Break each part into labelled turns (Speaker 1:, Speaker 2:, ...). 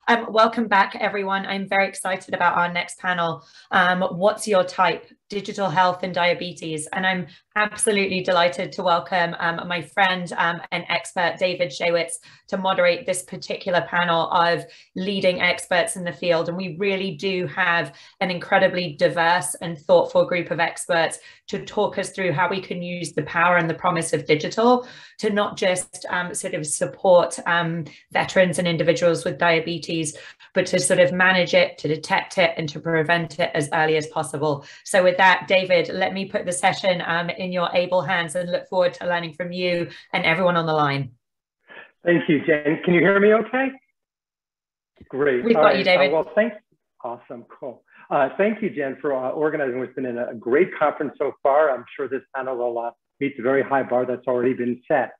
Speaker 1: Welcome back, everyone. I'm very excited about our next panel. What's your type? Digital health and diabetes. And I'm absolutely delighted to welcome my friend and expert, David Shaywitz, to moderate this particular panel of leading experts in the field. And we really do have an incredibly diverse and thoughtful group of experts to talk us through how we can use the power and the promise of digital to not just sort of support veterans and individuals with diabetes, but to sort of manage it, to detect it, and to prevent it as early as possible. So with that, David, let me put the session in your able hands and look forward to learning from you and everyone on the line.
Speaker 2: Thank you, Jen. Can you hear me okay? Great.
Speaker 1: We've got you, David.
Speaker 2: Well, thanks. Awesome, cool. Thank you, Jen, for organizing what's been a great conference so far. I'm sure this panel will meet the very high bar that's already been set.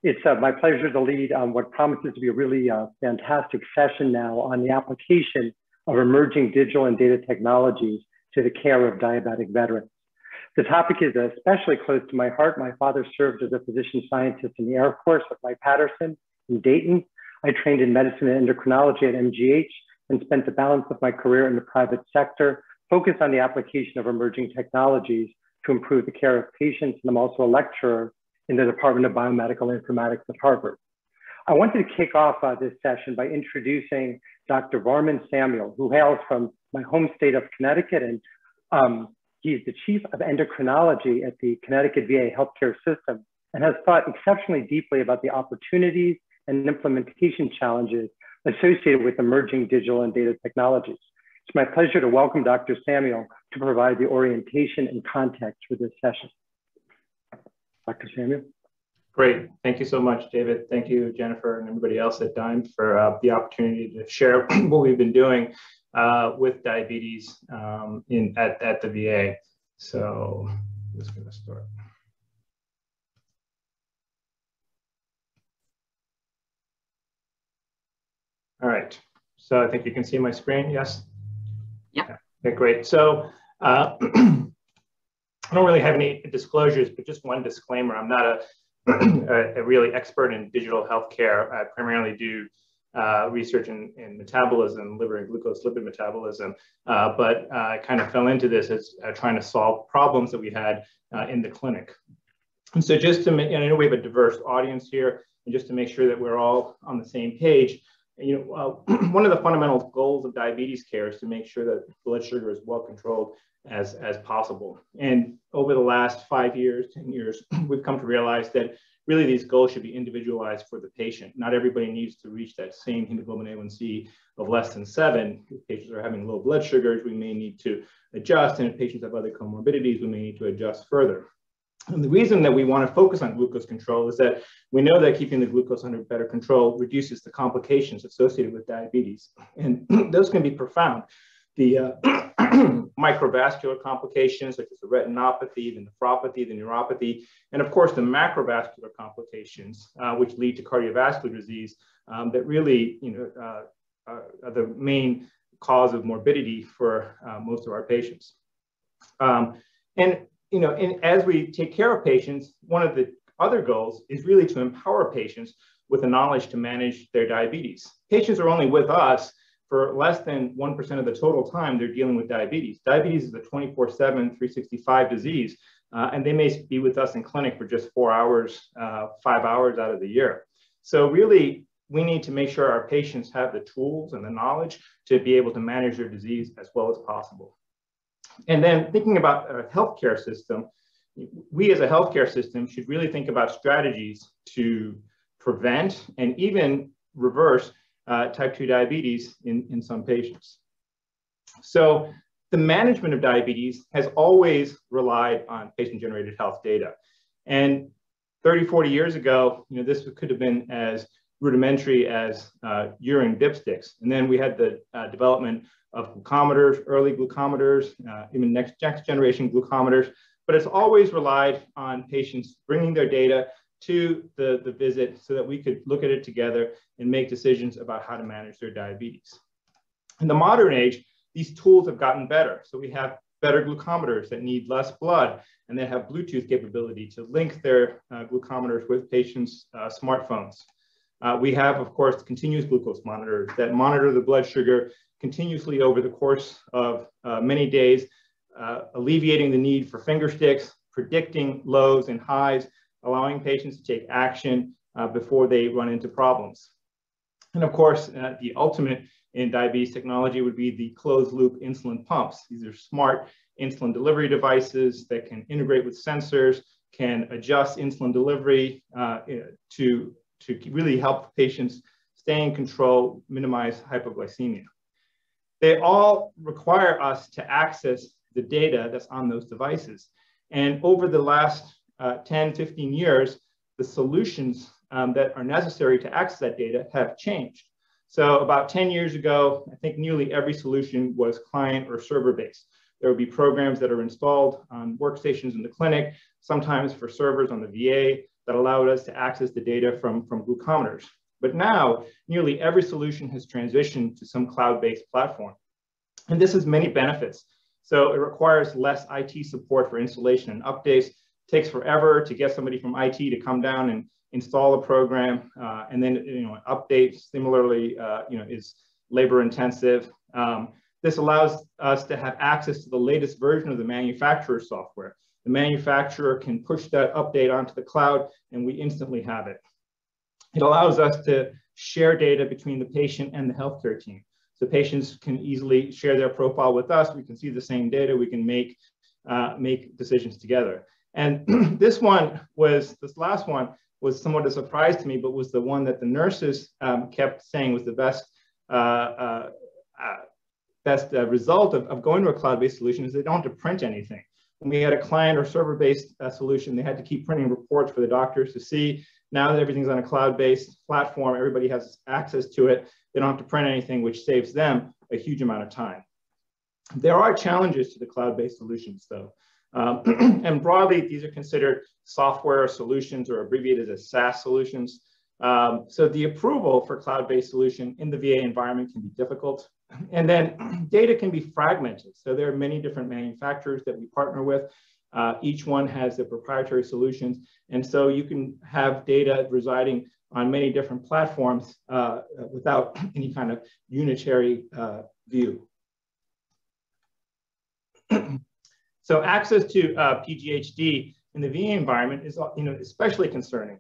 Speaker 2: It's my pleasure to lead what promises to be a really fantastic session now on the application of emerging digital and data technologies to the care of diabetic veterans. The topic is especially close to my heart. My father served as a physician scientist in the Air Force with Mike Patterson in Dayton. I trained in medicine and endocrinology at MGH and spent the balance of my career in the private sector, focused on the application of emerging technologies to improve the care of patients. And I'm also a lecturer in the Department of Biomedical Informatics at Harvard. I wanted to kick off this session by introducing Dr. Varman Samuel, who hails from my home state of Connecticut, and he's the chief of endocrinology at the Connecticut VA healthcare system and has thought exceptionally deeply about the opportunities and implementation challenges associated with emerging digital and data technologies. It's my pleasure to welcome Dr. Samuel to provide the orientation and context for this session. Dr. Samuel.
Speaker 3: Great. Thank you so much, David. Thank you, Jennifer, and everybody else at DIME for the opportunity to share what we've been doing with diabetes at the VA. So I'm just going to start. All right. So I think you can see my screen. Yes?
Speaker 1: Yeah.
Speaker 3: Okay, great. So I don't really have any disclosures, but just one disclaimer. I'm not a really expert in digital healthcare. I primarily do research in metabolism, liver and glucose lipid metabolism, but I kind of fell into this as trying to solve problems that we had in the clinic. And so just to make, and I know we have a diverse audience here, and just to make sure that we're all on the same page, one of the fundamental goals of diabetes care is to make sure that blood sugar is well controlled as possible. And over the last 5 years, 10 years, we've come to realize that really these goals should be individualized for the patient. Not everybody needs to reach that same hemoglobin A1C of less than 7. If patients are having low blood sugars, we may need to adjust. And if patients have other comorbidities, we may need to adjust further. And the reason that we want to focus on glucose control is that we know that keeping the glucose under better control reduces the complications associated with diabetes. And those can be profound. The microvascular complications, such as the retinopathy, the nephropathy, the neuropathy, and of course the macrovascular complications, which lead to cardiovascular disease, that really are the main cause of morbidity for most of our patients. And as we take care of patients, one of the other goals is really to empower patients with the knowledge to manage their diabetes. Patients are only with us for less than 1% of the total time they're dealing with diabetes. Diabetes is a 24/7, 365 disease, and they may be with us in clinic for just 4 hours, 5 hours out of the year. So really, we need to make sure our patients have the tools and the knowledge to be able to manage their disease as well as possible. And then thinking about a healthcare system, we as a healthcare system should really think about strategies to prevent and even reverse type 2 diabetes in some patients. So the management of diabetes has always relied on patient-generated health data. And 30, 40 years ago, this could have been as rudimentary as urine dipsticks. And then we had the development of glucometers, early glucometers, even next generation glucometers, but it's always relied on patients bringing their data to the visit so that we could look at it together and make decisions about how to manage their diabetes. In the modern age, these tools have gotten better. So we have better glucometers that need less blood and that have Bluetooth capability to link their glucometers with patients' smartphones. We have, of course, continuous glucose monitors that monitor the blood sugar continuously over the course of many days, alleviating the need for finger sticks, predicting lows and highs, allowing patients to take action before they run into problems. And of course, the ultimate in diabetes technology would be the closed loop insulin pumps. These are smart insulin delivery devices that can integrate with sensors, can adjust insulin delivery to really help patients stay in control, minimize hypoglycemia. They all require us to access the data that's on those devices. And over the last 10, 15 years, the solutions that are necessary to access that data have changed. So about 10 years ago, I think nearly every solution was client or server based. There would be programs that are installed on workstations in the clinic, sometimes for servers on the VA that allowed us to access the data from glucometers. But now nearly every solution has transitioned to some cloud-based platform. And this has many benefits. So it requires less IT support for installation and updates. It takes forever to get somebody from IT to come down and install a program, and then update similarly is labor intensive. This allows us to have access to the latest version of the manufacturer's software. The manufacturer can push that update onto the cloud and we instantly have it. It allows us to share data between the patient and the healthcare team. So patients can easily share their profile with us. We can see the same data. We can make decisions together. And this last one was somewhat a surprise to me, but was the one that the nurses kept saying was the best result of going to a cloud-based solution is they don't have to print anything. When we had a client or server-based solution, they had to keep printing reports for the doctors to see. Now that everything's on a cloud-based platform, everybody has access to it. They don't have to print anything, which saves them a huge amount of time. There are challenges to the cloud-based solutions, though. And broadly, these are considered software solutions or abbreviated as SaaS solutions. So the approval for cloud-based solution in the VA environment can be difficult. And then data can be fragmented. So there are many different manufacturers that we partner with. Each one has their proprietary solutions. And so you can have data residing on many different platforms without any kind of unitary view. So access to PGHD in the VA environment is especially concerning.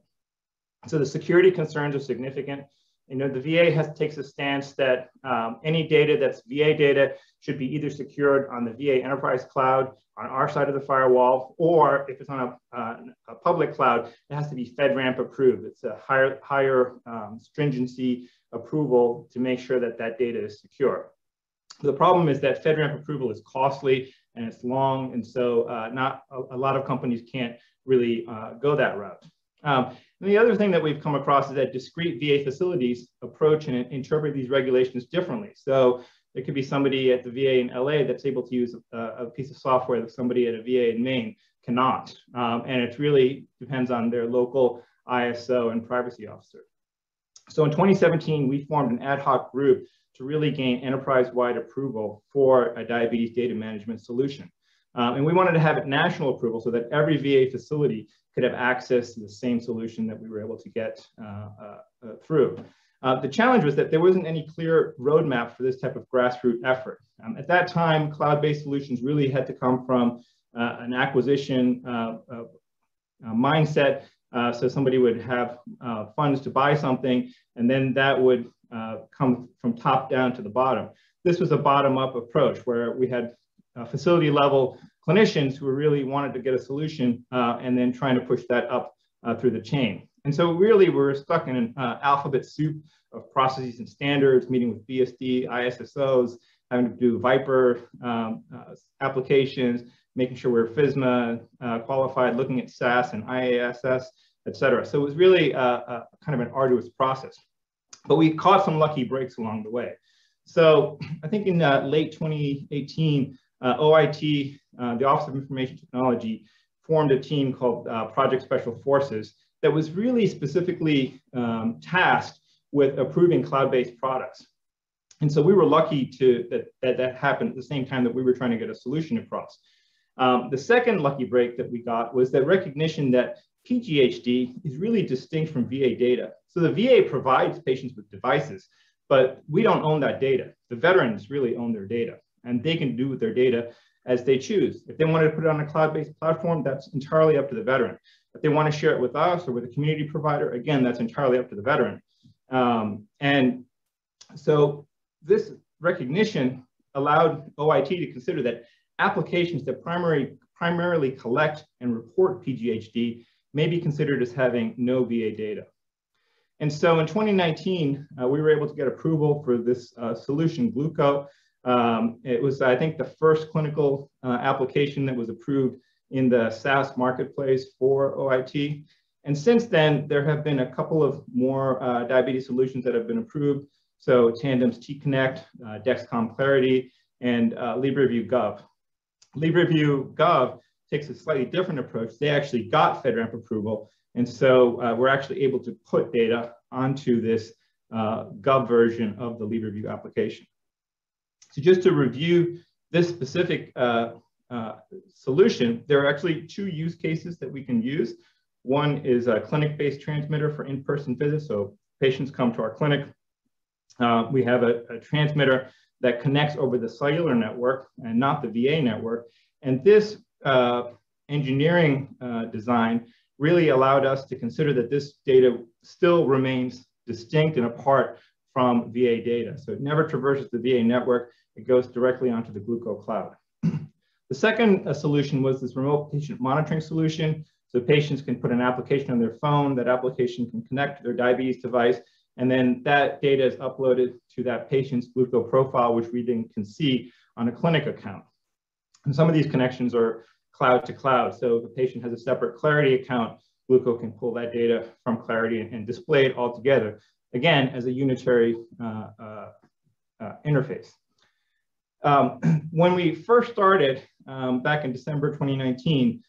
Speaker 3: So the security concerns are significant. The VA takes a stance that any data that's VA data should be either secured on the VA Enterprise Cloud on our side of the firewall, or if it's on a public cloud, it has to be FedRAMP approved. It's a higher stringency approval to make sure that that data is secure. The problem is that FedRAMP approval is costly and it's long, and so not a lot of companies can't really go that route. And the other thing that we've come across is that discrete VA facilities approach and interpret these regulations differently. So there could be somebody at the VA in LA that's able to use a piece of software that somebody at a VA in Maine cannot. And it really depends on their local ISO and privacy officer. So in 2017, we formed an ad hoc group to really gain enterprise-wide approval for a diabetes data management solution. And we wanted to have it national approval so that every VA facility could have access to the same solution that we were able to get through. The challenge was that there wasn't any clear roadmap for this type of grassroots effort. At that time, cloud-based solutions really had to come from an acquisition mindset. So somebody would have funds to buy something, and then that would come from top down to the bottom. This was a bottom-up approach where we had facility level clinicians who really wanted to get a solution and then trying to push that up through the chain. And so really we're stuck in an alphabet soup of processes and standards, meeting with BSD, ISSOs, having to do Viper applications, making sure we're FSMA qualified, looking at SAS and IASS, et cetera. So it was really kind of an arduous process. But we caught some lucky breaks along the way. So I think in late 2018, OIT, the Office of Information Technology, formed a team called Project Special Forces that was really specifically tasked with approving cloud-based products. And so we were lucky that happened at the same time that we were trying to get a solution across. The second lucky break that we got was the recognition that PGHD is really distinct from VA data. So the VA provides patients with devices, but we don't own that data. The veterans really own their data, and they can do with their data as they choose. If they wanted to put it on a cloud-based platform, that's entirely up to the veteran. If they want to share it with us or with a community provider, again, that's entirely up to the veteran. And so this recognition allowed OIT to consider that applications that primarily collect and report PGHD may be considered as having no VA data. And so in 2019, we were able to get approval for this solution, Glooko. It was, I think, the first clinical application that was approved in the SaaS marketplace for OIT. And since then, there have been a couple of more diabetes solutions that have been approved. So Tandem's T-Connect, Dexcom Clarity, and LibreView Gov. LibreView Gov takes a slightly different approach. They actually got FedRAMP approval. And so we're actually able to put data onto this Gov version of the LibreView application. So just to review this specific solution, there are actually two use cases that we can use. One is a clinic-based transmitter for in-person visits. So patients come to our clinic. We have a transmitter that connects over the cellular network and not the VA network. And this engineering design really allowed us to consider that this data still remains distinct and apart from VA data. So it never traverses the VA network. It goes directly onto the Glooko cloud. The second solution was this remote patient monitoring solution. So patients can put an application on their phone. That application can connect to their diabetes device. And then that data is uploaded to that patient's Glooko profile, which we then can see on a clinic account. And some of these connections are cloud to cloud. So if a patient has a separate Clarity account, Glooko can pull that data from Clarity and display it all together, again, as a unitary interface. When we first started back in December 2019,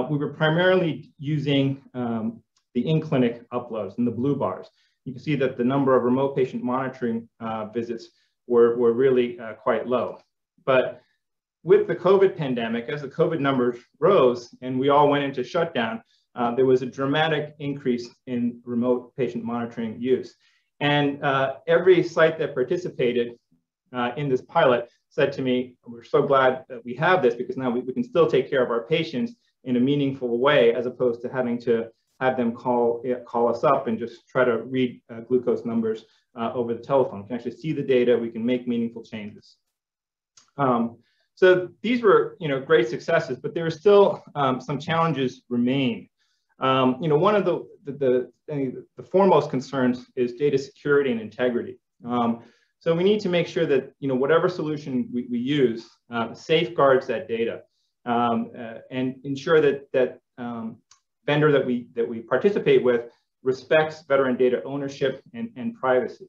Speaker 3: we were primarily using the in-clinic uploads in the blue bars. You can see that the number of remote patient monitoring visits were really quite low. But with the COVID pandemic, as the COVID numbers rose and we all went into shutdown, there was a dramatic increase in remote patient monitoring use. And every site that participated in this pilot said to me, we're so glad that we have this because now we can still take care of our patients in a meaningful way, as opposed to having to have them call us up and just try to read glucose numbers over the telephone. We can actually see the data, we can make meaningful changes. So these were, great successes, but there are still some challenges remain. One of the foremost concerns is data security and integrity. So we need to make sure that, whatever solution we use safeguards that data and ensure that vendor that we participate with respects veteran data ownership and privacy.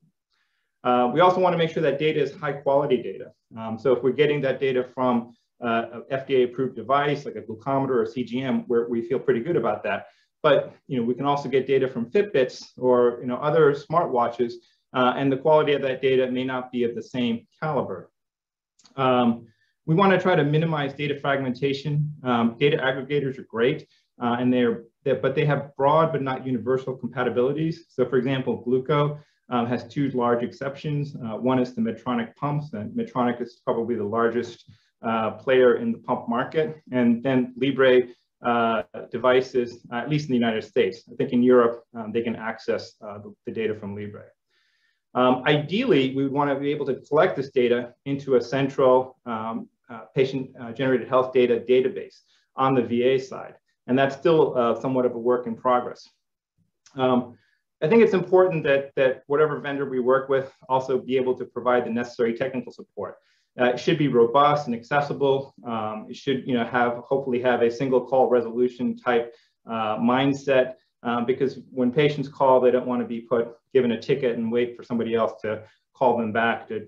Speaker 3: We also want to make sure that data is high quality data. So if we're getting that data from an FDA approved device like a glucometer or CGM, we feel pretty good about that. But we can also get data from Fitbits or other smartwatches, and the quality of that data may not be of the same caliber. We want to try to minimize data fragmentation. Data aggregators are great, but they have broad but not universal compatibilities. So for example, Glooko has two large exceptions. One is the Medtronic pumps, and Medtronic is probably the largest player in the pump market. And then Libre devices, at least in the United States. I think in Europe, they can access the data from Libre. Ideally, we would want to be able to collect this data into a central patient-generated health data database on the VA side. And that's still somewhat of a work in progress. I think it's important that whatever vendor we work with also be able to provide the necessary technical support. It should be robust and accessible. It should hopefully have a single call resolution type mindset, because when patients call, they don't want to be given a ticket and wait for somebody else to call them back to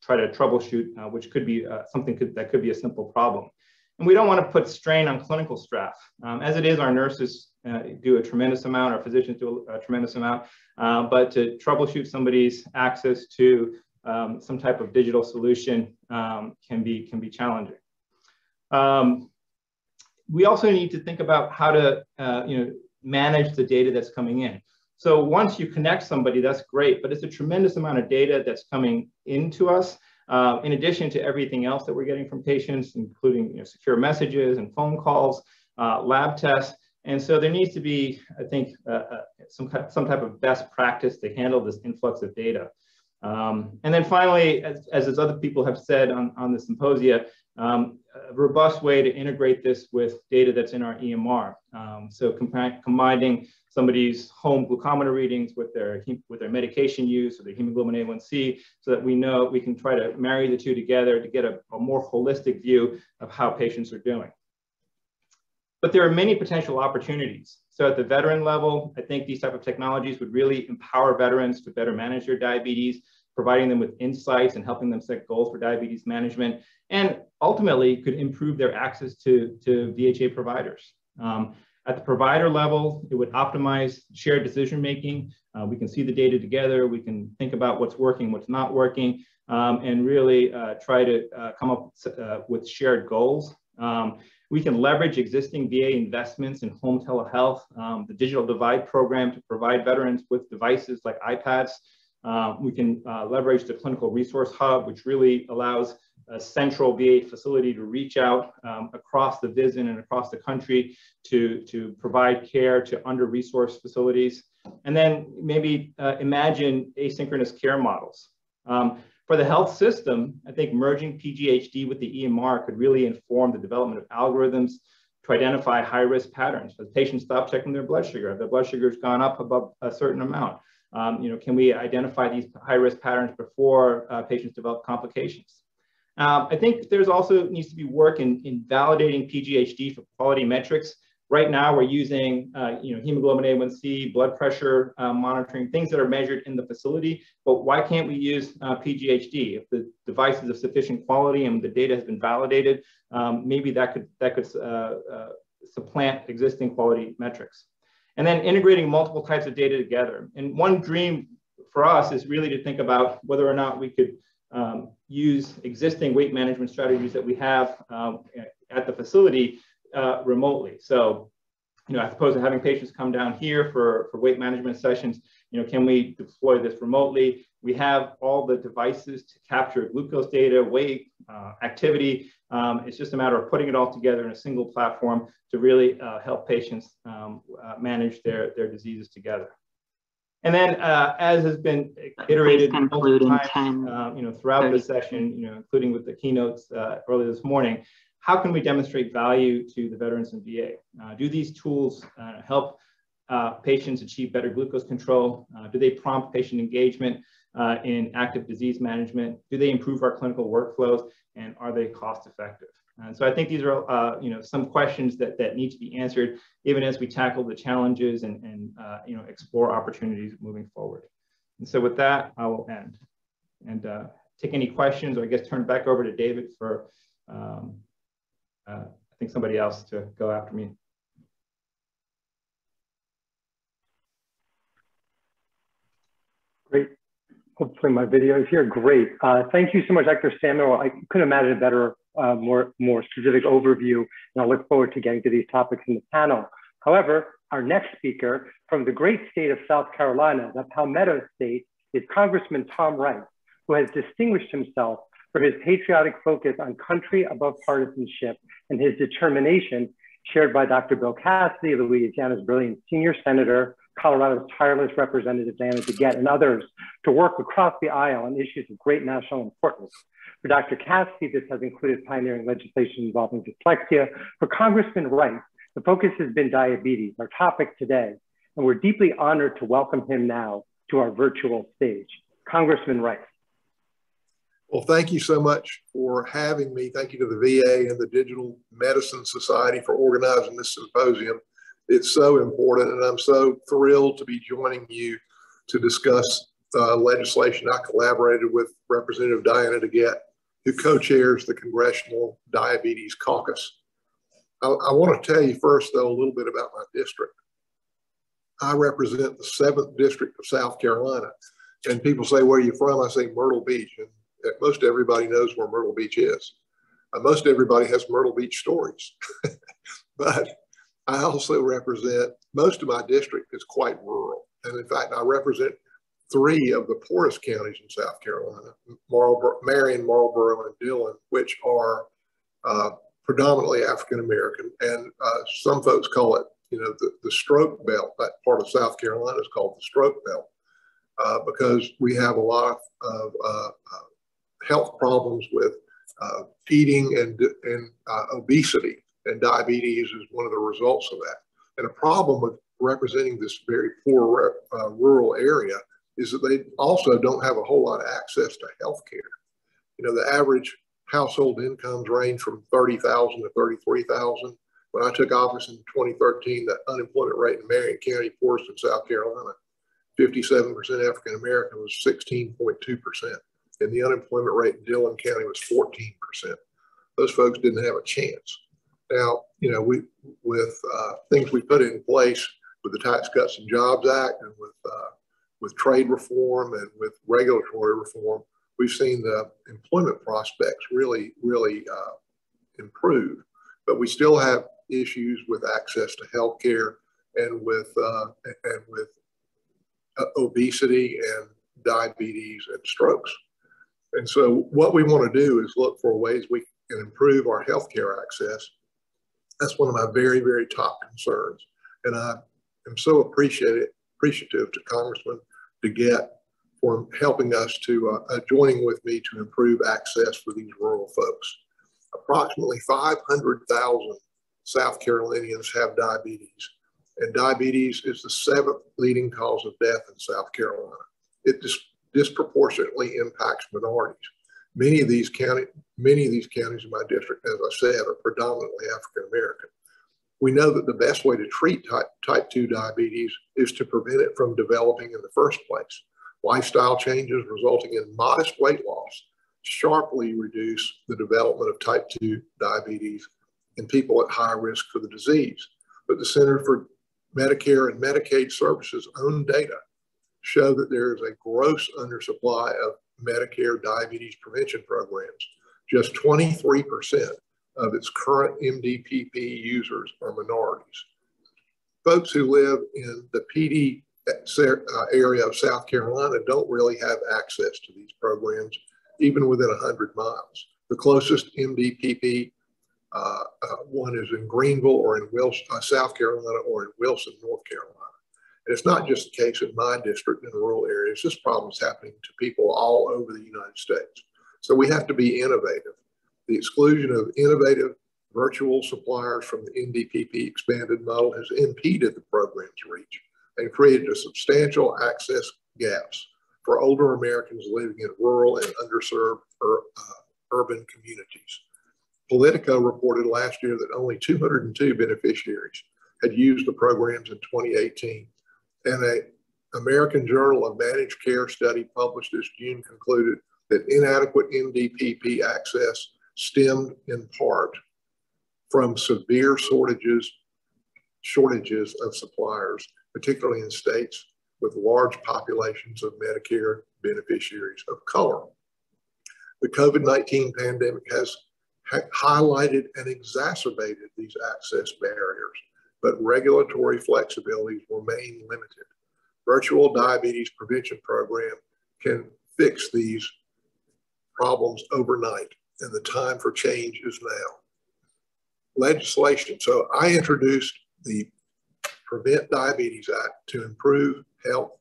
Speaker 3: try to troubleshoot, which could be that could be a simple problem. And we don't want to put strain on clinical staff. As it is, our nurses do a tremendous amount, our physicians do a tremendous amount, but to troubleshoot somebody's access to some type of digital solution can be challenging. We also need to think about how to manage the data that's coming in. So once you connect somebody, that's great, but it's a tremendous amount of data that's coming into us, in addition to everything else that we're getting from patients, including secure messages and phone calls, lab tests. And so there needs to be, I think, some type of best practice to handle this influx of data. And then finally, as other people have said on the symposia, a robust way to integrate this with data that's in our EMR. So combining somebody's home glucometer readings with their medication use or their hemoglobin A1C, so that we know we can try to marry the two together to get a more holistic view of how patients are doing. But there are many potential opportunities. So at the veteran level, I think these type of technologies would really empower veterans to better manage their diabetes, providing them with insights and helping them set goals for diabetes management, and ultimately could improve their access to VHA providers. At the provider level, it would optimize shared decision-making. We can see the data together. We can think about what's working, what's not working, and really try to come up with shared goals. We can leverage existing VA investments in home telehealth, the digital divide program to provide veterans with devices like iPads. We can leverage the clinical resource hub, which really allows a central VA facility to reach out across the VISN and across the country to provide care to under-resourced facilities. And then maybe imagine asynchronous care models. For the health system, I think merging PGHD with the EMR could really inform the development of algorithms to identify high-risk patterns. As patients stop checking their blood sugar, if their blood sugar has gone up above a certain amount, can we identify these high-risk patterns before patients develop complications? I think there's also needs to be work in validating PGHD for quality metrics. Right now, we're using hemoglobin A1C, blood pressure monitoring, things that are measured in the facility. But why can't we use PGHD? If the device is of sufficient quality and the data has been validated, maybe that could supplant existing quality metrics. And then integrating multiple types of data together. And one dream for us is really to think about whether or not we could use existing weight management strategies that we have at the facility remotely. So, as opposed to having patients come down here for weight management sessions, can we deploy this remotely? We have all the devices to capture glucose data, weight, activity. It's just a matter of putting it all together in a single platform to really help patients manage their diseases together. And then, as has been iterated multiple times, throughout the session, including with the keynotes earlier this morning, how can we demonstrate value to the veterans in VA? Do these tools help patients achieve better glucose control? Do they prompt patient engagement in active disease management? Do they improve our clinical workflows? And are they cost effective? And so I think these are some questions that need to be answered even as we tackle the challenges and explore opportunities moving forward. And so with that, I will end and take any questions, or I guess turn back over to David for I think somebody else to go after me.
Speaker 2: Great. Hopefully my video is here. Great. Thank you so much, Dr. Samuel. I couldn't imagine a better, more specific overview, and I look forward to getting to these topics in the panel. However, our next speaker from the great state of South Carolina, the Palmetto State, is Congressman Tom Rice, who has distinguished himself for his patriotic focus on country above partisanship and his determination, shared by Dr. Bill Cassidy, Louisiana's brilliant senior senator, Colorado's tireless representative Diana DeGette, and others, to work across the aisle on issues of great national importance. For Dr. Cassidy, this has included pioneering legislation involving dyslexia. For Congressman Rice, the focus has been diabetes, our topic today, and we're deeply honored to welcome him now to our virtual stage. Congressman Rice.
Speaker 4: Well, thank you so much for having me. Thank you to the VA and the Digital Medicine Society for organizing this symposium. It's so important, and I'm so thrilled to be joining you to discuss legislation I collaborated with Representative Diana DeGette, who co-chairs the Congressional Diabetes Caucus. I want to tell you first, though, a little bit about my district. I represent the 7th District of South Carolina, and people say, where are you from? I say Myrtle Beach, and most everybody knows where Myrtle Beach is. Most everybody has Myrtle Beach stories, but I also represent, most of my district is quite rural. and in fact, I represent 3 of the poorest counties in South Carolina, Marion, Marlboro, and Dillon, which are predominantly African-American. And some folks call it, the stroke belt. That part of South Carolina is called the stroke belt because we have a lot of health problems with eating and obesity, and diabetes is one of the results of that. And a problem with representing this very poor rural area is that they also don't have a whole lot of access to health care. The average household incomes range from $30,000 to $33,000. When I took office in 2013, the unemployment rate in Marion County, poorest in South Carolina, 57% African American, was 16.2%. And the unemployment rate in Dillon County was 14%. Those folks didn't have a chance. Now, with things we put in place with the Tax Cuts and Jobs Act and with trade reform and with regulatory reform, we've seen the employment prospects really improve. But we still have issues with access to health care and with obesity and diabetes and strokes. And so what we want to do is look for ways we can improve our healthcare access. That's one of my very, very top concerns. And I am so appreciative to Congressman DeGette for helping us to, joining with me to improve access for these rural folks. Approximately 500,000 South Carolinians have diabetes, and diabetes is the 7th leading cause of death in South Carolina. It disproportionately impacts minorities. Many of these counties in my district, as I said, are predominantly African American. We know that the best way to treat type 2 diabetes is to prevent it from developing in the first place. Lifestyle changes resulting in modest weight loss sharply reduce the development of type 2 diabetes in people at high risk for the disease. But the Center for Medicare and Medicaid Services' own data show that there is a gross undersupply of Medicare diabetes prevention programs. Just 23% of its current MDPP users are minorities. Folks who live in the PD area of South Carolina don't really have access to these programs, even within 100 miles. The closest MDPP one is in Greenville or in South Carolina or in Wilson, North Carolina. And it's not just the case in my district in rural areas. This problem is happening to people all over the United States. So we have to be innovative. The exclusion of innovative virtual suppliers from the NDPP expanded model has impeded the program's reach and created a substantial access gaps for older Americans living in rural and underserved urban communities. Politico reported last year that only 202 beneficiaries had used the programs in 2018. And an American Journal of Managed Care study published this June concluded that inadequate NDPP access stemmed in part from severe shortages of suppliers, particularly in states with large populations of Medicare beneficiaries of color. The COVID-19 pandemic has highlighted and exacerbated these access barriers, but regulatory flexibilities remain limited. Virtual diabetes prevention program can fix these problems overnight, and the time for change is now. Legislation. So I introduced the Prevent Diabetes Act to improve health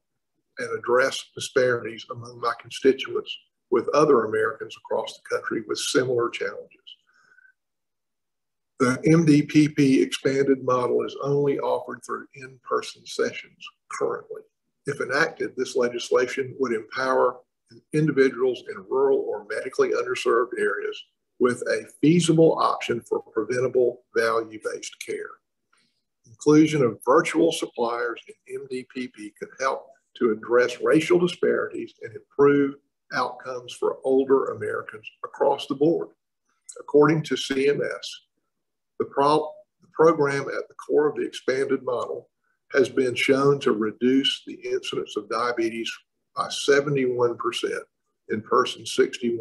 Speaker 4: and address disparities among my constituents with other Americans across the country with similar challenges. The MDPP expanded model is only offered through in-person sessions currently. If enacted, this legislation would empower individuals in rural or medically underserved areas with a feasible option for preventable value-based care. Inclusion of virtual suppliers in MDPP could help to address racial disparities and improve outcomes for older Americans across the board. According to CMS, the program at the core of the expanded model has been shown to reduce the incidence of diabetes by 71% in persons 60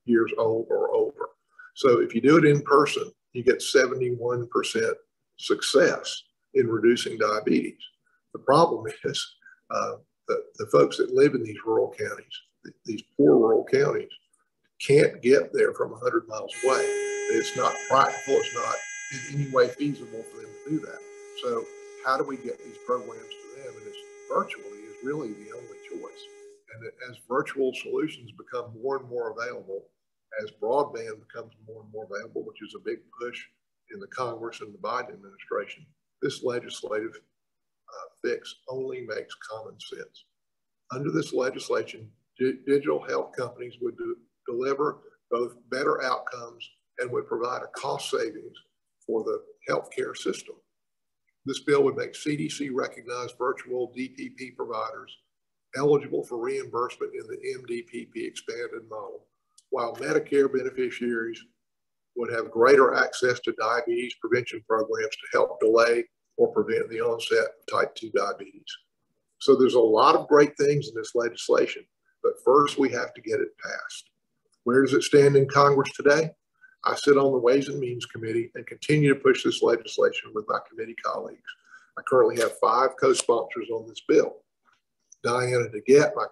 Speaker 4: years old or older. So if you do it in person, you get 71% success in reducing diabetes. The problem is the folks that live in these rural counties, these poor rural counties, can't get there from 100 miles away. It's not practical. It's not in any way feasible for them to do that. So how do we get these programs to them? And it's virtually is really the only choice. And as virtual solutions become more and more available, as broadband becomes more and more available, which is a big push in the Congress and the Biden administration, this legislative fix only makes common sense. Under this legislation, digital health companies would deliver both better outcomes and would provide a cost savings for the healthcare system. This bill would make CDC recognized virtual DPP providers eligible for reimbursement in the MDPP expanded model, while Medicare beneficiaries would have greater access to diabetes prevention programs to help delay or prevent the onset of type 2 diabetes. So there's a lot of great things in this legislation, but first we have to get it passed. Where does it stand in Congress today? I sit on the Ways and Means Committee and continue to push this legislation with my committee colleagues. I currently have 5 co-sponsors on this bill. Diana DeGette, my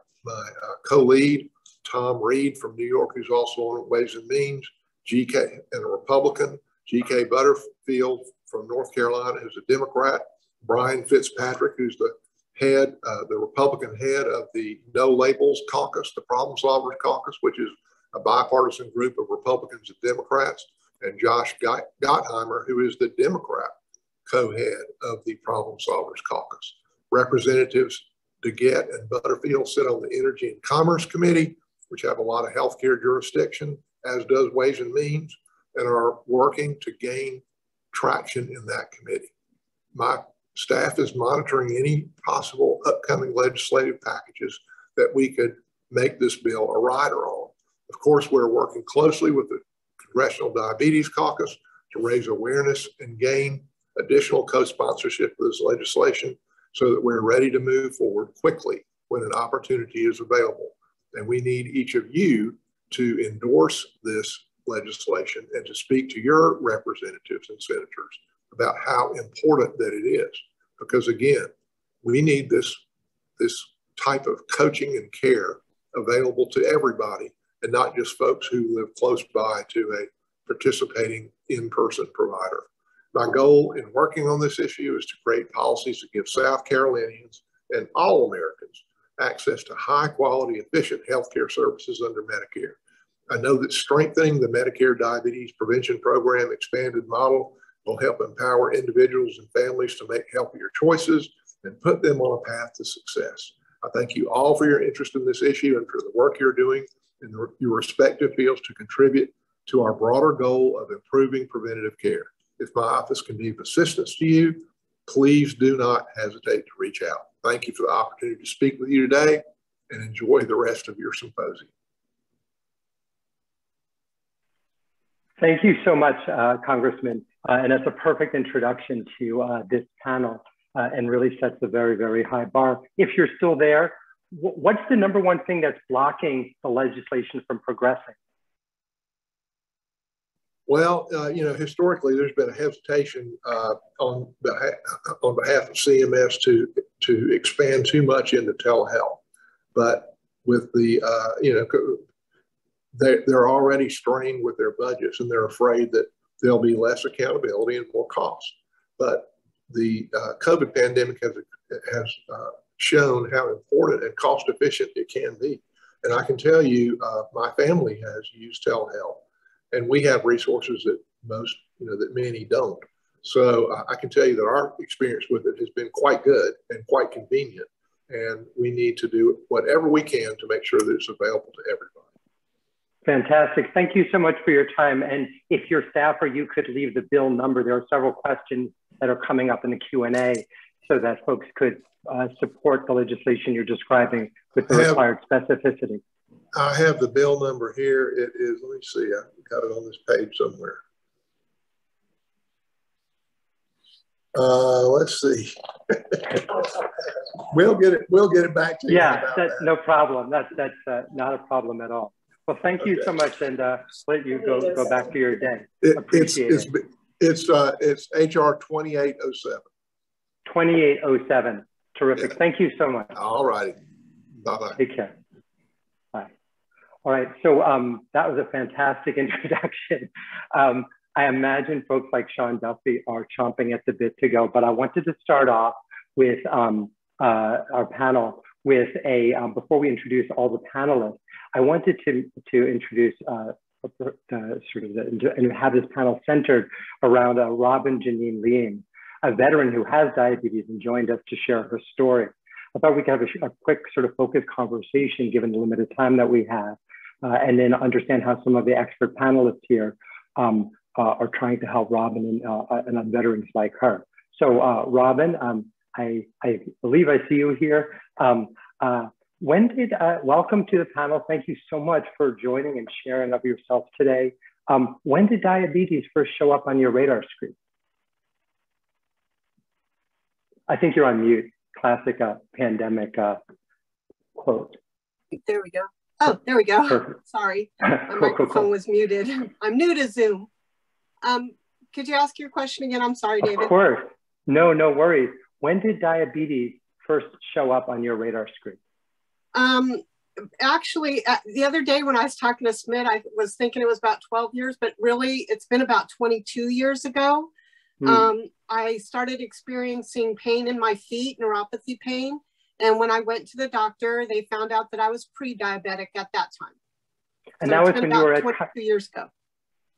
Speaker 4: co-lead, Tom Reed from New York, who's also on Ways and Means, GK, and a Republican, GK Butterfield from North Carolina, who's a Democrat, Brian Fitzpatrick, who's the head, the Republican head of the No Labels Caucus, the Problem Solvers Caucus, which is a bipartisan group of Republicans and Democrats, and Josh Gottheimer, who is the Democrat co-head of the Problem Solvers Caucus. Representatives DeGette and Butterfield sit on the Energy and Commerce Committee, which have a lot of healthcare jurisdiction, as does Ways and Means, and are working to gain traction in that committee. My staff is monitoring any possible upcoming legislative packages that we could make this bill a rider on. Of course, we're working closely with the Congressional Diabetes Caucus to raise awareness and gain additional co-sponsorship for this legislation so that we're ready to move forward quickly when an opportunity is available. And we need each of you to endorse this legislation and to speak to your representatives and senators about how important that it is. Because again, we need this type of coaching and care available to everybody and not just folks who live close by to a participating in-person provider. My goal in working on this issue is to create policies that give South Carolinians and all Americans access to high quality, efficient healthcare services under Medicare. I know that strengthening the Medicare Diabetes Prevention Program expanded model will help empower individuals and families to make healthier choices and put them on a path to success. I thank you all for your interest in this issue and for the work you're doing in your respective fields to contribute to our broader goal of improving preventative care. If my office can be of assistance to you, please do not hesitate to reach out. Thank you for the opportunity to speak with you today and enjoy the rest of your symposium.
Speaker 2: Thank you so much, Congressman. And that's a perfect introduction to this panel and really sets a very, very high bar. If you're still there, what's the number one thing that's blocking the legislation from progressing?
Speaker 4: Well, you know, historically, there's been a hesitation on behalf of CMS to expand too much into telehealth. But with the, you know, they're already strained with their budgets and they're afraid that there'll be less accountability and more cost. But the COVID pandemic has shown how important and cost efficient it can be. And I can tell you, my family has used telehealth. And we have resources that most, you know, that many don't. So I can tell you that our experience with it has been quite good and quite convenient. And we need to do whatever we can to make sure that it's available to everybody.
Speaker 2: Fantastic. Thank you so much for your time. And if your staff or you could leave the bill number, there are several questions that are coming up in the Q&A so that folks could support the legislation you're describing with the required specificity.
Speaker 4: I have the bill number here. It is, let me see, I got it on this page somewhere. Let's see. We'll get it back to you.
Speaker 2: Yeah, that's no problem. That's not a problem at all. Well, thank you so much, and let you go back to your day. Appreciate it.
Speaker 4: It's HR 2807.
Speaker 2: 2807. Terrific.
Speaker 4: Yeah.
Speaker 2: Thank you so much.
Speaker 4: All righty. Bye-bye.
Speaker 2: Take care. Bye. All right. So that was a fantastic introduction. I imagine folks like Sean Duffy are chomping at the bit to go, but I wanted to start off with our panel with before we introduce all the panelists, I wanted to introduce and have this panel centered around Robin Janine Lien, a veteran who has diabetes and joined us to share her story. I thought we could have a quick sort of focused conversation given the limited time that we have, and then understand how some of the expert panelists here are trying to help Robin and veterans like her. So Robin, I believe I see you here. Welcome to the panel. Thank you so much for joining and sharing of yourself today. When did diabetes first show up on your radar screen? I think you're on mute. Classic pandemic quote.
Speaker 5: There we go. Oh, there we go.
Speaker 2: Perfect.
Speaker 5: Sorry, my microphone was muted. I'm new to Zoom. Could you ask your question again? I'm sorry, David.
Speaker 2: Of course. No worries. When did diabetes first show up on your radar screen?
Speaker 5: Actually, the other day when I was talking to Smith, I was thinking it was about 12 years, but really it's been about 22 years ago. I started experiencing pain in my feet, neuropathy pain. And when I went to the doctor, they found out that I was pre-diabetic at that time.
Speaker 2: And
Speaker 5: so
Speaker 2: that was when you were at
Speaker 5: 22 years ago.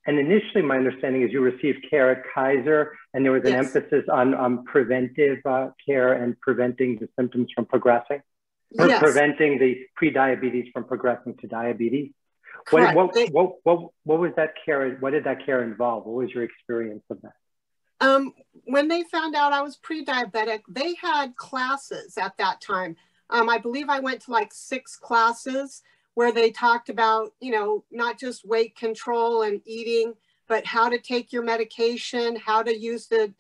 Speaker 2: And initially, my understanding is you received care at Kaiser, and there was an emphasis on preventive care and preventing the symptoms from progressing, or preventing the pre-diabetes from progressing to diabetes. What was that care? What did that care involve? What was your experience of that?
Speaker 5: When they found out I was pre-diabetic, they had classes at that time. I believe I went to like 6 classes where they talked about, you know, not just weight control and eating, but how to take your medication, how to use the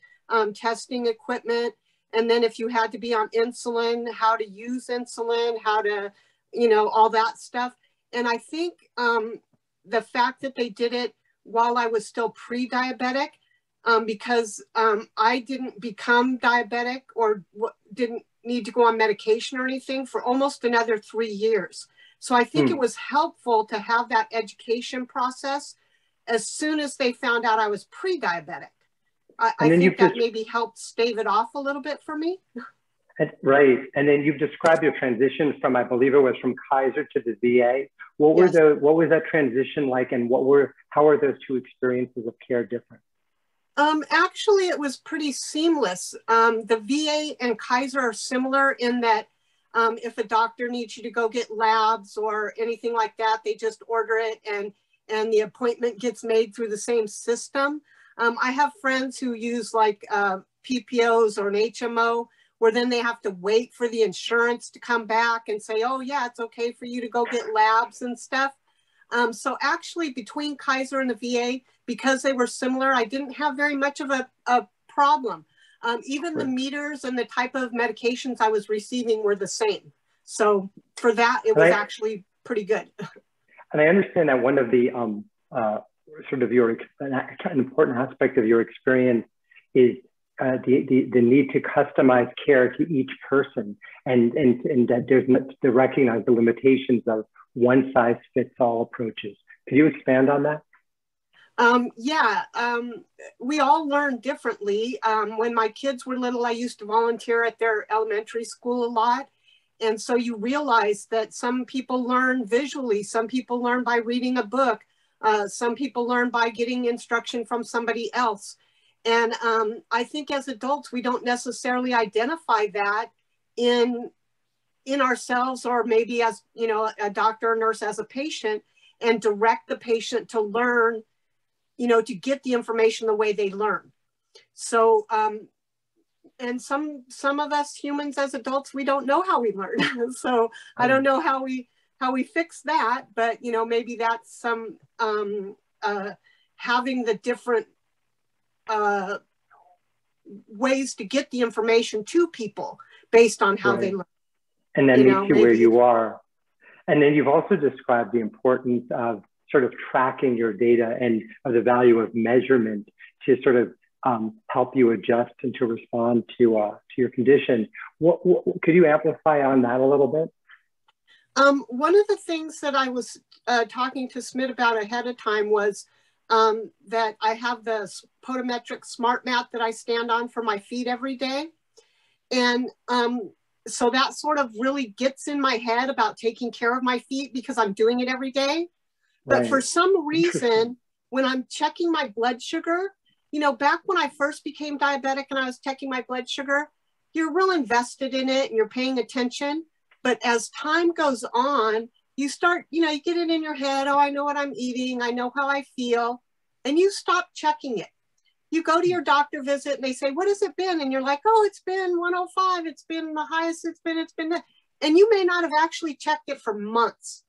Speaker 5: testing equipment. And then if you had to be on insulin, how to use insulin, how to, you know, all that stuff. And I think the fact that they did it while I was still pre-diabetic, because I didn't become diabetic or didn't need to go on medication or anything for almost another 3 years. So I think it was helpful to have that education process as soon as they found out I was pre-diabetic. I think that maybe helped stave it off a little bit for me.
Speaker 2: Right. And then you've described your transition from, I believe it was from Kaiser to the VA. What was that transition like, and how are those two experiences of care different?
Speaker 5: Actually, it was pretty seamless. The VA and Kaiser are similar in that if a doctor needs you to go get labs or anything like that, they just order it and the appointment gets made through the same system. I have friends who use like PPOs or an HMO, where then they have to wait for the insurance to come back and say, oh yeah, it's okay for you to go get labs and stuff. So actually between Kaiser and the VA, because they were similar, I didn't have very much of a problem. Even the meters and the type of medications I was receiving were the same. So for that, it was actually pretty good.
Speaker 2: And I understand that one of the sort of an important aspect of your experience is the need to customize care to each person, and that there's to recognize the limitations of one size fits all approaches. Could you expand on that? We all learn differently. When my kids were little, I used to volunteer at their elementary school a lot. And so you realize that some people learn visually, some people learn by reading a book, some people learn by getting instruction from somebody else. And I think as adults, we don't necessarily identify that in ourselves, or maybe as, you know, a doctor or nurse as a patient, and direct the patient to learn, you know, to get the information the way they learn. So, and some of us humans as adults, we don't know how we learn. So I don't know how we fix that, but, you know, maybe that's some, having the different ways to get the information to people based on how they learn. And that meets you where you are. And then you've also described the importance of sort of tracking your data and of the value of measurement to sort of help you adjust and to respond to your condition. What could you amplify on that a little bit?
Speaker 5: One of the things that I was talking to Smith about ahead of time was that I have the Podimetrics smart mat that I stand on for my feet every day. And so that sort of really gets in my head about taking care of my feet because I'm doing it every day. But
Speaker 2: Right.
Speaker 5: for some reason, when I'm checking my blood sugar, you know, back when I first became diabetic and I was checking my blood sugar, you're real invested in it and you're paying attention. But as time goes on, you start, you know, you get it in your head, oh, I know what I'm eating, I know how I feel, and you stop checking it. You go to your doctor visit and they say, what has it been? And you're like, oh, it's been 105, it's been the highest it's been that. And you may not have actually checked it for months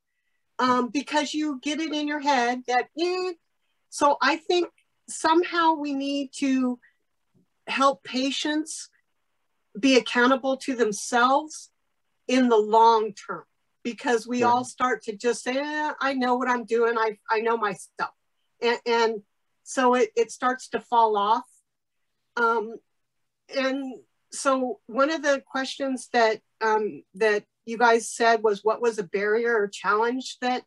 Speaker 5: because you get it in your head that, So I think somehow we need to help patients be accountable to themselves in the long term, because we all start to just say, I know what I'm doing. I know my stuff. And so it starts to fall off. And so one of the questions that that you guys said was, what was a barrier or challenge that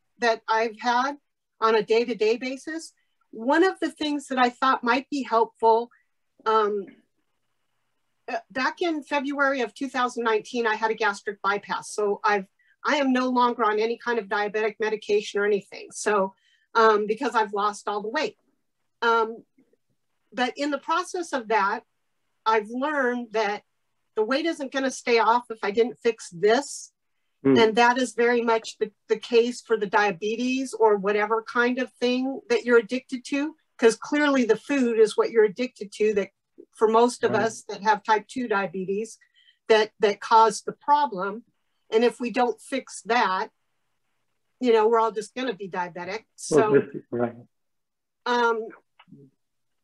Speaker 5: I've had on a day-to-day basis? One of the things that I thought might be helpful, back in February of 2019, I had a gastric bypass. So I am no longer on any kind of diabetic medication or anything. So because I've lost all the weight. But in the process of that, I've learned that the weight isn't going to stay off if I didn't fix this. And that is very much the case for the diabetes or whatever kind of thing that you're addicted to, because clearly the food is what you're addicted to, that for most of us that have type 2 diabetes, that cause the problem. And if we don't fix that, you know, we're all just going to be diabetic. So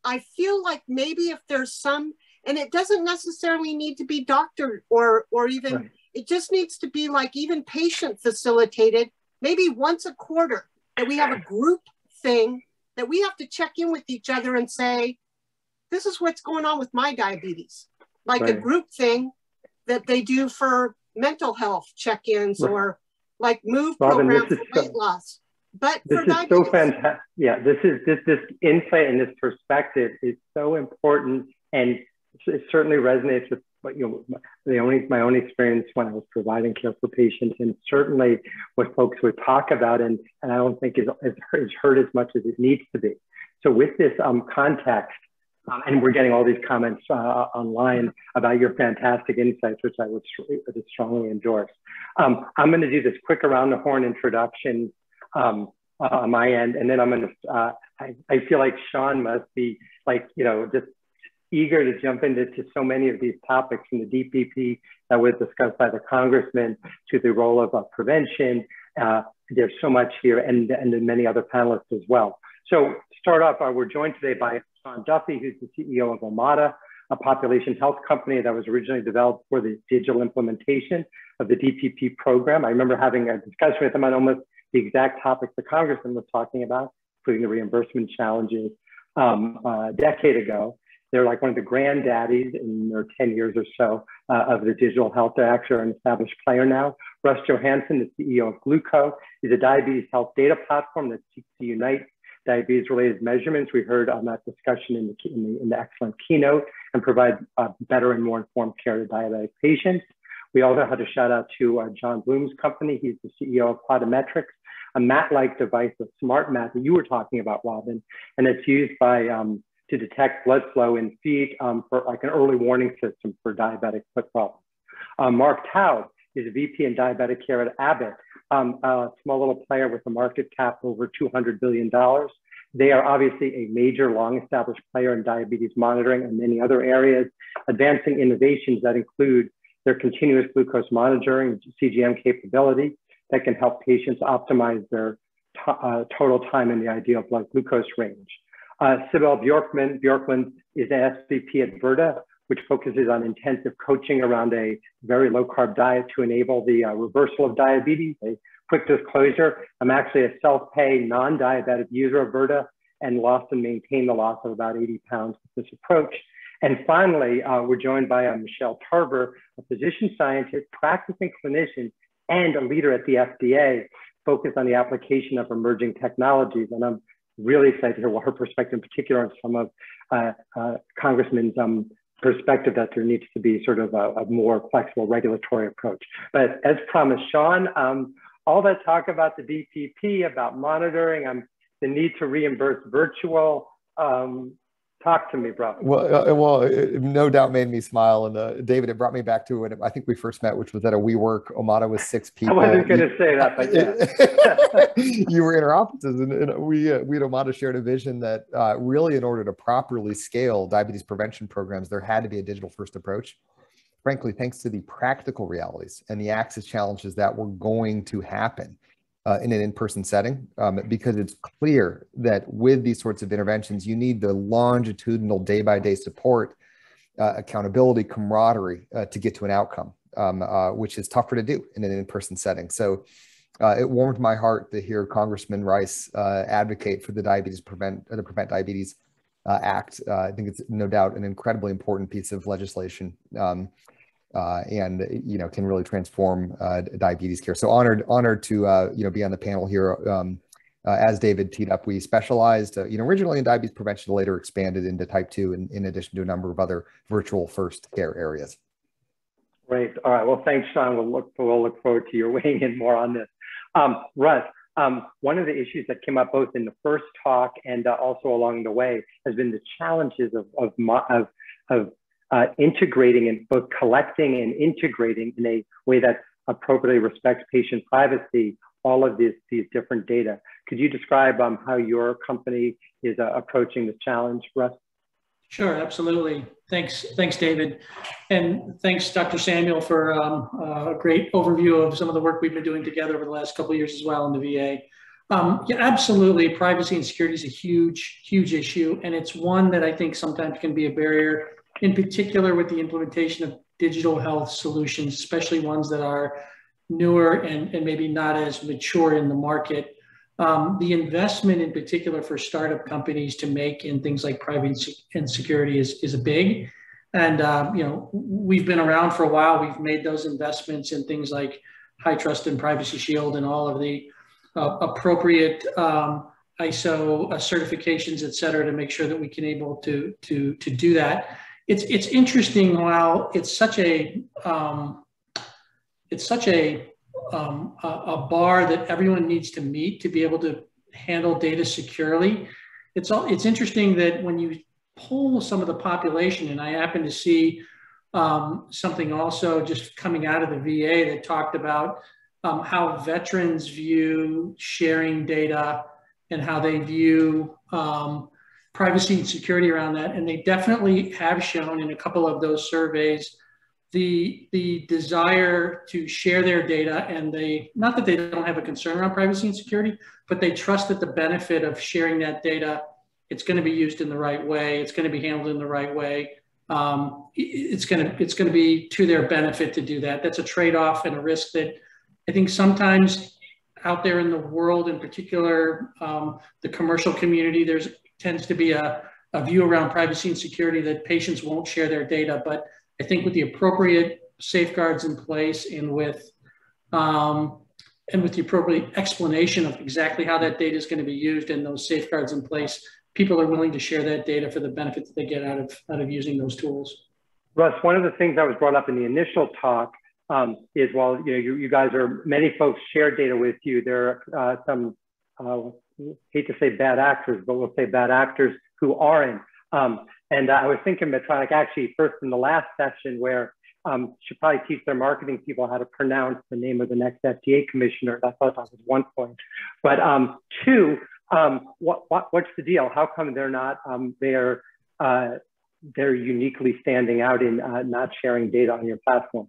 Speaker 5: I feel like maybe if there's some, and it doesn't necessarily need to be doctor or even, it just needs to be like even patient facilitated, maybe once a quarter, that we have a group thing that we have to check in with each other and say, this is what's going on with my diabetes. Like a group thing that they do for mental health check-ins or like move programs for weight loss. But
Speaker 2: this is so fantastic. Yeah, this insight and this perspective is so important, and it certainly resonates with what my own experience when I was providing care for patients, and certainly what folks would talk about, and I don't think is heard as much as it needs to be. So with this context, and we're getting all these comments online about your fantastic insights, which I would strongly endorse. I'm going to do this quick around the horn introduction on my end, and then I'm going to. I feel like Sean must be like, you know, just eager to jump into so many of these topics, from the DPP that was discussed by the congressman to the role of prevention. There's so much here, and then many other panelists as well. So to start off, we're joined today by Jon Duffy, who's the CEO of Omada, a population health company that was originally developed for the digital implementation of the DPP program. I remember having a discussion with him on almost the exact topics the congressman was talking about, including the reimbursement challenges a decade ago. They're like one of the granddaddies in their 10 years or so of the digital health. They're actually an established player now. Russ Johannesson, the CEO of Glooko, is a diabetes health data platform that seeks to unite diabetes-related measurements. We heard on that discussion in the excellent keynote, and provide better and more informed care to diabetic patients. We also had a shout out to Jon Bloom's company. He's the CEO of Podimetrics, a mat-like device, a smart mat that you were talking about, Robin, and it's used by to detect blood flow in feet for like an early warning system for diabetic foot problems. Marc Taub is a VP in diabetic care at Abbott, a small little player with a market cap over $200 billion. They are obviously a major, long-established player in diabetes monitoring and many other areas, advancing innovations that include their continuous glucose monitoring, CGM capability that can help patients optimize their total time in the ideal blood glucose range. Cybele Bjorklund is an SVP at Virta, which focuses on intensive coaching around a very low-carb diet to enable the reversal of diabetes. A quick disclosure, I'm actually a self-pay, non-diabetic user of Virta, and lost and maintained the loss of about 80 pounds with this approach. And finally, we're joined by Michelle Tarver, a physician scientist, practicing clinician, and a leader at the FDA, focused on the application of emerging technologies. And I'm really excited to hear what her perspective in particular on some of Congressman's perspective that there needs to be sort of a more flexible regulatory approach. But as promised, Sean, all that talk about the DPP, about monitoring, the need to reimburse virtual, talk to me, bro.
Speaker 6: Well, it no doubt made me smile. And David, it brought me back to when I think we first met, which was at a WeWork. Omada was 6 people.
Speaker 2: I wasn't going to say that, but yeah.
Speaker 6: You were in our offices, and we at Omada shared a vision that really, in order to properly scale diabetes prevention programs, there had to be a digital-first approach. Frankly, thanks to the practical realities and the access challenges that were going to happen in an in-person setting, because it's clear that with these sorts of interventions, you need the longitudinal day-by-day support, accountability, camaraderie to get to an outcome, which is tougher to do in an in-person setting. So it warmed my heart to hear Congressman Rice advocate for the Prevent Diabetes Act. I think it's no doubt an incredibly important piece of legislation. And can really transform diabetes care. So honored to be on the panel here. As David teed up, we specialized originally in diabetes prevention, later expanded into type 2, in addition to a number of other virtual first care areas.
Speaker 2: Great. All right. Well, thanks, Sean. We'll look forward to your weighing in more on this. Russ, one of the issues that came up both in the first talk and also along the way has been the challenges of integrating, and both collecting and integrating in a way that appropriately respects patient privacy, all of these different data. Could you describe how your company is approaching this challenge, Russ?
Speaker 7: Sure, absolutely. Thanks, David. And thanks, Dr. Samuel, for a great overview of some of the work we've been doing together over the last couple of years as well in the VA. Yeah, absolutely. Privacy and security is a huge, huge issue. And it's one that I think sometimes can be a barrier, in particular with the implementation of digital health solutions, especially ones that are newer and maybe not as mature in the market. The investment in particular for startup companies to make in things like privacy and security is a big. And we've been around for a while. We've made those investments in things like High Trust and Privacy Shield and all of the appropriate ISO certifications, et cetera, to make sure that we can able to do that. It's interesting. While it's such a bar that everyone needs to meet to be able to handle data securely. It's interesting that when you poll some of the population, and I happen to see something also just coming out of the VA that talked about how veterans view sharing data and how they view privacy and security around that. And they definitely have shown in a couple of those surveys the desire to share their data, and not that they don't have a concern around privacy and security, but they trust that the benefit of sharing that data, it's going to be used in the right way, it's going to be handled in the right way. It's going to be to their benefit to do that. That's a trade-off and a risk that I think sometimes out there in the world, in particular, the commercial community, tends to be a view around privacy and security that patients won't share their data. But I think with the appropriate safeguards in place and with the appropriate explanation of exactly how that data is going to be used and those safeguards in place, people are willing to share that data for the benefit that they get out of using those tools.
Speaker 2: Russ, one of the things that was brought up in the initial talk is, while you guys many folks share data with you, there are some, hate to say bad actors, but we'll say bad actors who aren't. And I was thinking Medtronic actually first in the last session, where should probably teach their marketing people how to pronounce the name of the next FDA commissioner. I thought that was one point. But two, what's the deal? How come they're not? They're uniquely standing out in not sharing data on your platform.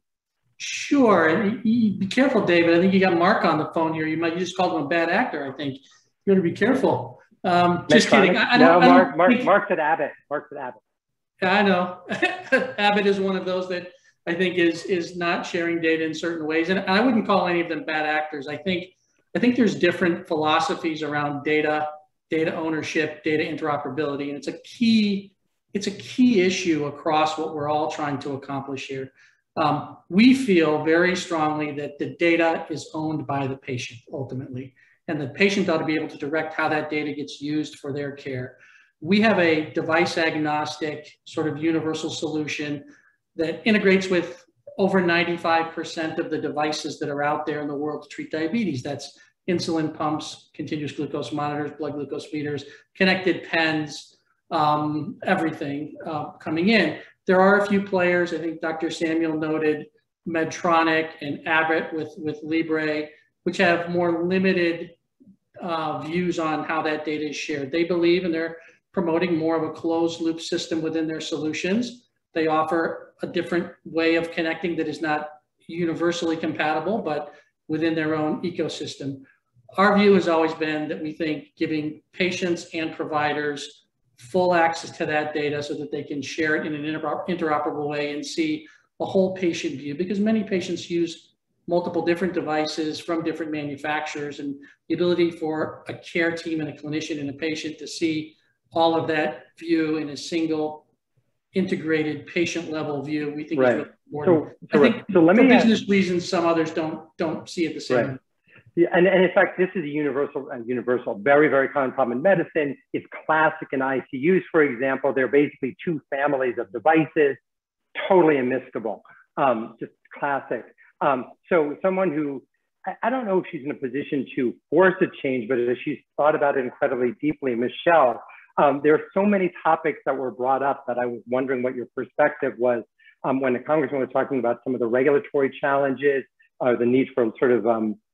Speaker 7: Sure, and be careful, David. I think you got Marc on the phone here. You just called him a bad actor. I think you got to be careful. Just kidding.
Speaker 2: Marc's at Abbott. Marc's at Abbott.
Speaker 7: I know. Abbott is one of those that I think is not sharing data in certain ways, and I wouldn't call any of them bad actors. I think there's different philosophies around data data ownership, data interoperability, and it's a key issue across what we're all trying to accomplish here. We feel very strongly that the data is owned by the patient ultimately, and the patient ought to be able to direct how that data gets used for their care. We have a device agnostic sort of universal solution that integrates with over 95% of the devices that are out there in the world to treat diabetes. That's insulin pumps, continuous glucose monitors, blood glucose meters, connected pens, everything coming in. There are a few players, I think Dr. Samuel noted Medtronic and Abbott with Libre, which have more limited views on how that data is shared. They believe, and they're promoting more of a closed loop system within their solutions. They offer a different way of connecting that is not universally compatible, but within their own ecosystem. Our view has always been that we think giving patients and providers full access to that data so that they can share it in an interoperable way and see a whole patient view, because many patients use multiple different devices from different manufacturers, and the ability for a care team and a clinician and a patient to see all of that view in a single integrated patient level view, we think is really important. I think for business reasons, some others don't see it the same way.
Speaker 2: Yeah, and in fact, this is a universal, very, very common problem in medicine. It's classic in ICUs, for example. They're basically two families of devices, totally immiscible, just classic. So someone who, I don't know if she's in a position to force a change, but if she's thought about it incredibly deeply, Michelle, there are so many topics that were brought up that I was wondering what your perspective was when the congressman was talking about some of the regulatory challenges, the need for sort of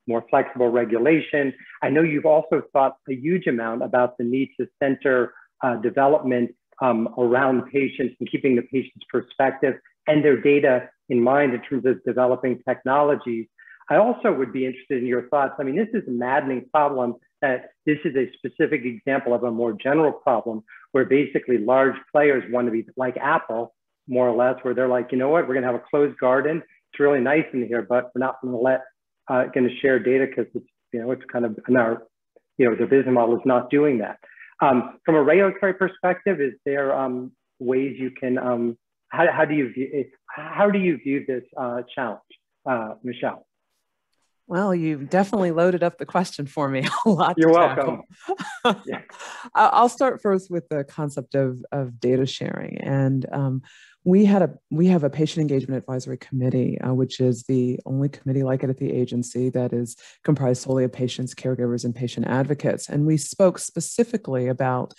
Speaker 2: more flexible regulation. I know you've also thought a huge amount about the need to center development around patients and keeping the patient's perspective and their data in mind in terms of developing technologies. I also would be interested in your thoughts. I mean, this is a maddening problem that this is a specific example of a more general problem where basically large players want to be like Apple, more or less, where they're like, you know what, we're going to have a closed garden. It's really nice in here, but we're not going to share data because it's, it's kind of in our, the business model is not doing that. From a regulatory perspective, is there ways you can, how do you view this challenge, Michelle?
Speaker 8: Well, you've definitely loaded up the question for me. A lot.
Speaker 2: You're welcome.
Speaker 8: Yeah. I'll start first with the concept of data sharing, and we have a patient engagement advisory committee, which is the only committee like it at the agency that is comprised solely of patients, caregivers, and patient advocates. And we spoke specifically about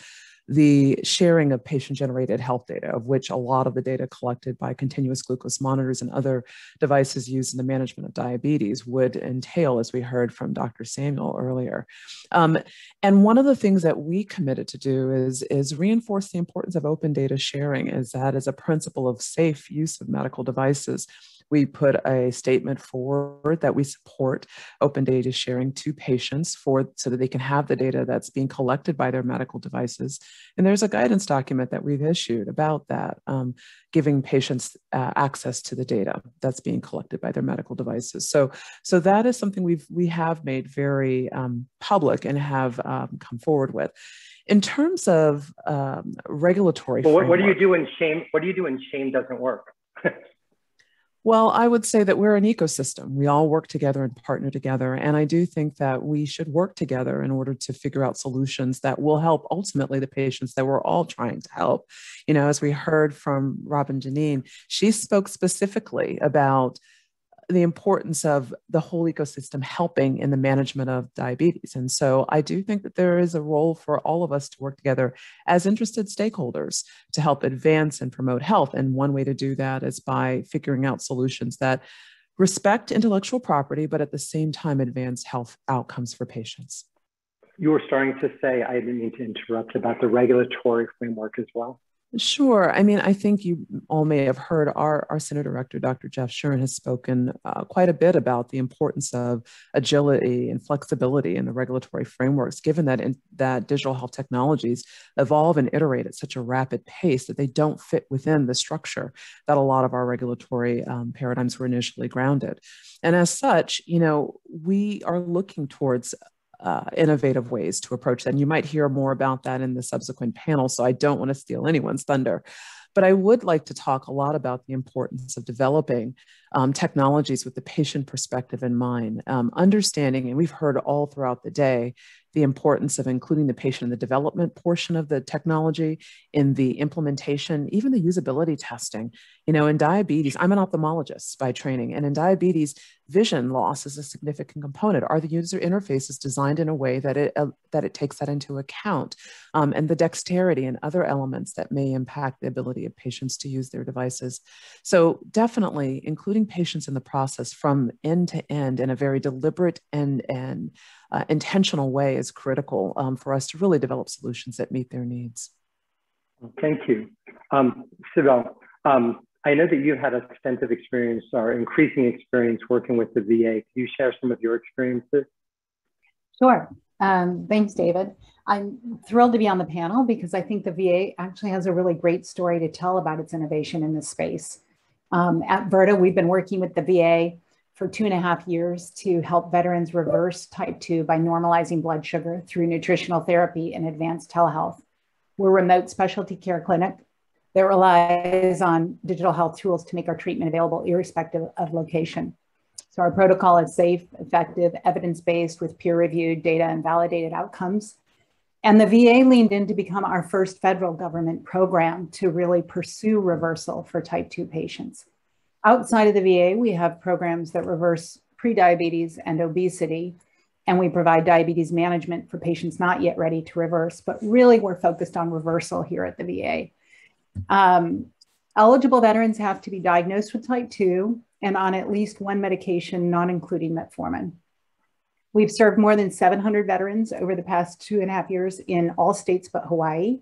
Speaker 8: the sharing of patient-generated health data, of which a lot of the data collected by continuous glucose monitors and other devices used in the management of diabetes would entail, as we heard from Dr. Samuel earlier. And one of the things that we committed to do is reinforce the importance of open data sharing, as that is a principle of safe use of medical devices. We put a statement forward that we support open data sharing to patients so that they can have the data that's being collected by their medical devices. And there's a guidance document that we've issued about that, giving patients access to the data that's being collected by their medical devices. So that is something we have made very public and have come forward with. In terms of regulatory framework,
Speaker 2: what do you do when shame? What do you do when shame doesn't work?
Speaker 8: Well, I would say that we're an ecosystem. We all work together and partner together. And I do think that we should work together in order to figure out solutions that will help ultimately the patients that we're all trying to help. As we heard from Rob and Janine, she spoke specifically about the importance of the whole ecosystem helping in the management of diabetes. And so I do think that there is a role for all of us to work together as interested stakeholders to help advance and promote health. And one way to do that is by figuring out solutions that respect intellectual property, but at the same time advance health outcomes for patients.
Speaker 2: You were starting to say, I didn't mean to interrupt, about the regulatory framework as well.
Speaker 8: Sure. I mean, I think you all may have heard our Center Director, Dr. Jeff Shuren, has spoken quite a bit about the importance of agility and flexibility in the regulatory frameworks, given that digital health technologies evolve and iterate at such a rapid pace that they don't fit within the structure that a lot of our regulatory paradigms were initially grounded. And as such, we are looking towards innovative ways to approach that. And you might hear more about that in the subsequent panel, so I don't want to steal anyone's thunder. But I would like to talk a lot about the importance of developing technologies with the patient perspective in mind, understanding, and we've heard all throughout the day, the importance of including the patient in the development portion of the technology, in the implementation, even the usability testing. You know, in diabetes, I'm an ophthalmologist by training, and in diabetes, vision loss is a significant component. Are the user interfaces designed in a way that it takes that into account? And the dexterity and other elements that may impact the ability of patients to use their devices. So definitely including patients in the process from end to end in a very deliberate and intentional way is critical for us to really develop solutions that meet their needs.
Speaker 2: Thank you. Cybele, I know that you've had extensive experience or increasing experience working with the VA. Can you share some of your experiences?
Speaker 9: Sure. Thanks, David. I'm thrilled to be on the panel because I think the VA actually has a really great story to tell about its innovation in this space. At Virta, we've been working with the VA for 2.5 years to help veterans reverse type 2 by normalizing blood sugar through nutritional therapy and advanced telehealth. We're a remote specialty care clinic that relies on digital health tools to make our treatment available irrespective of location. So our protocol is safe, effective, evidence-based with peer-reviewed data and validated outcomes. And the VA leaned in to become our first federal government program to really pursue reversal for type 2 patients. Outside of the VA, we have programs that reverse prediabetes and obesity, and we provide diabetes management for patients not yet ready to reverse, but really we're focused on reversal here at the VA. Eligible veterans have to be diagnosed with type 2 and on at least one medication, not including metformin. We've served more than 700 veterans over the past 2.5 years in all states but Hawaii.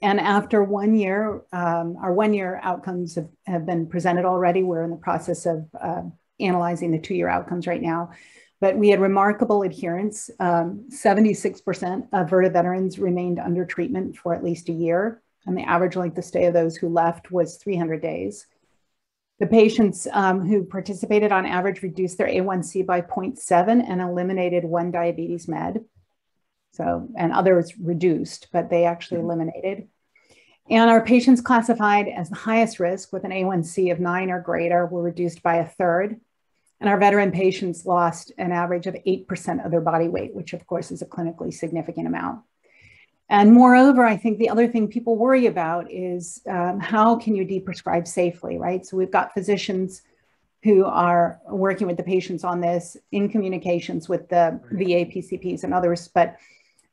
Speaker 9: And after 1 year, our 1-year outcomes have been presented already. We're in the process of analyzing the 2-year outcomes right now. But we had remarkable adherence. 76% of Virta veterans remained under treatment for at least a year. And the average length of stay of those who left was 300 days. The patients who participated on average reduced their A1C by 0.7 and eliminated 1 diabetes med. So, and others reduced, but they actually eliminated. And our patients classified as the highest risk with an A1C of 9 or greater were reduced by 1/3. And our veteran patients lost an average of 8% of their body weight, which of course is a clinically significant amount. And moreover, I think the other thing people worry about is how can you deprescribe safely, right? So we've got physicians who are working with the patients on this in communications with the VA PCPs and others, but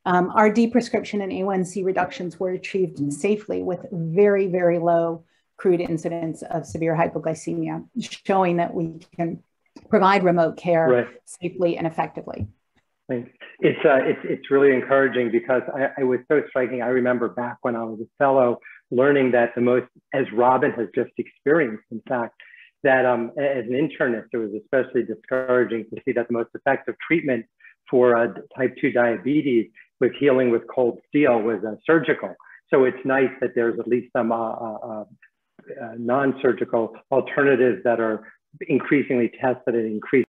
Speaker 9: our deprescription and A1C reductions were achieved safely with very, very low crude incidence of severe hypoglycemia, showing that we can provide remote care safely and effectively.
Speaker 2: Thanks. It's really encouraging because I was so striking. I remember back when I was a fellow learning that the most, as Robin has just experienced, in fact, that as an internist, it was especially discouraging to see that the most effective treatment for type 2 diabetes with healing with cold steel was surgical. So it's nice that there's at least some non-surgical alternatives that are increasingly tested and increased